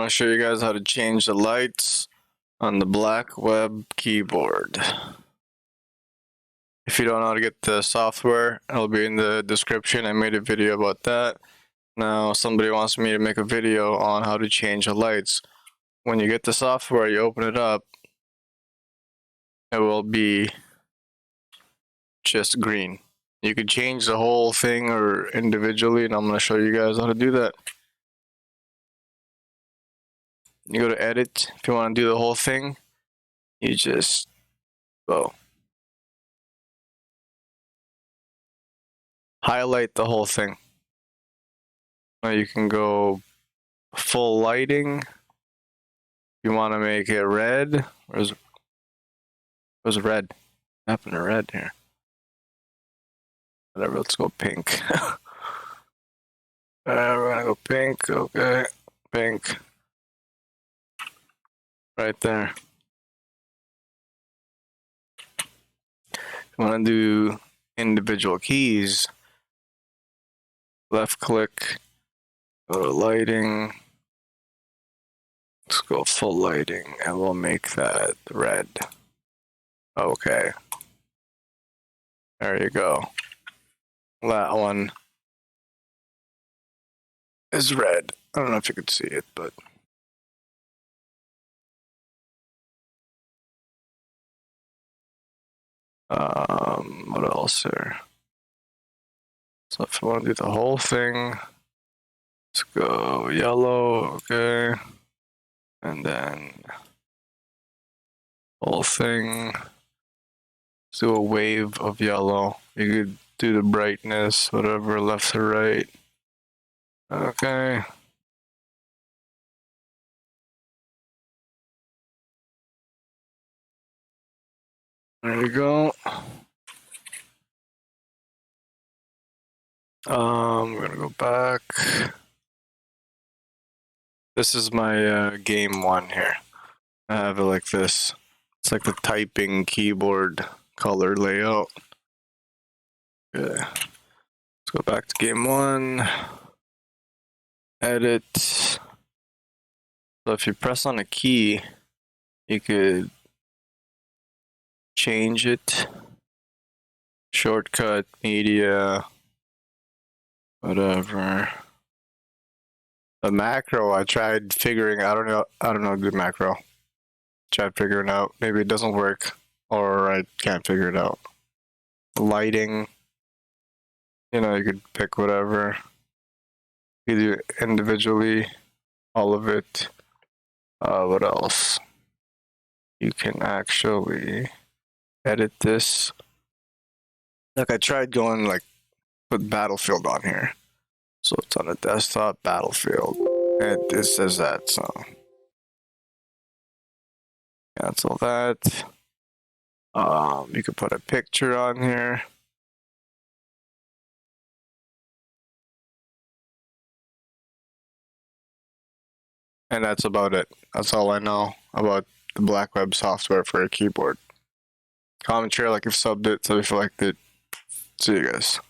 want to show you guys how to change the lights on the Blackweb keyboard. If you don't know how to get the software, it'll be in the description. I made a video about that. Now somebody wants me to make a video on how to change the lights. When you get the software, you open it up, it will be just green. You could change the whole thing or individually, and I'm going to show you guys how to do that. You go to edit. If you want to do the whole thing, you just go highlight the whole thing. Now you can go full lighting. You want to make it red. Where's red? What happened to red here? Whatever, let's go pink. We're gonna go pink. Okay, pink. Right there. You want to do individual keys. Left click. Go to lighting. Let's go full lighting, and we'll make that red. Okay. There you go. That one is red. I don't know if you could see it, but what else here? So if you want to do the whole thing, let's go yellow, okay, and then whole thing. Let's do a wave of yellow. You could do the brightness, whatever, left to right. Okay. There you go. We're gonna go back. This is my game one here. I have it like this. It's like the typing keyboard color layout. Okay. Let's go back to game one. Edit. So if you press on a key, you could change it. Shortcut, media, whatever. The macro, I tried figuring. I don't know the macro. Tried figuring out. Maybe it doesn't work, or I can't figure it out. Lighting. You know, you could pick whatever. You do individually, all of it. What else? You can actually edit this. Like I tried going like put Battlefield on here. So it's on the desktop, Battlefield. And it says that, so cancel that. You can put a picture on here. And that's about it. That's all I know about the Blackweb software for a keyboard. Comment, share, like if you subbed it, so if you liked it. See you guys.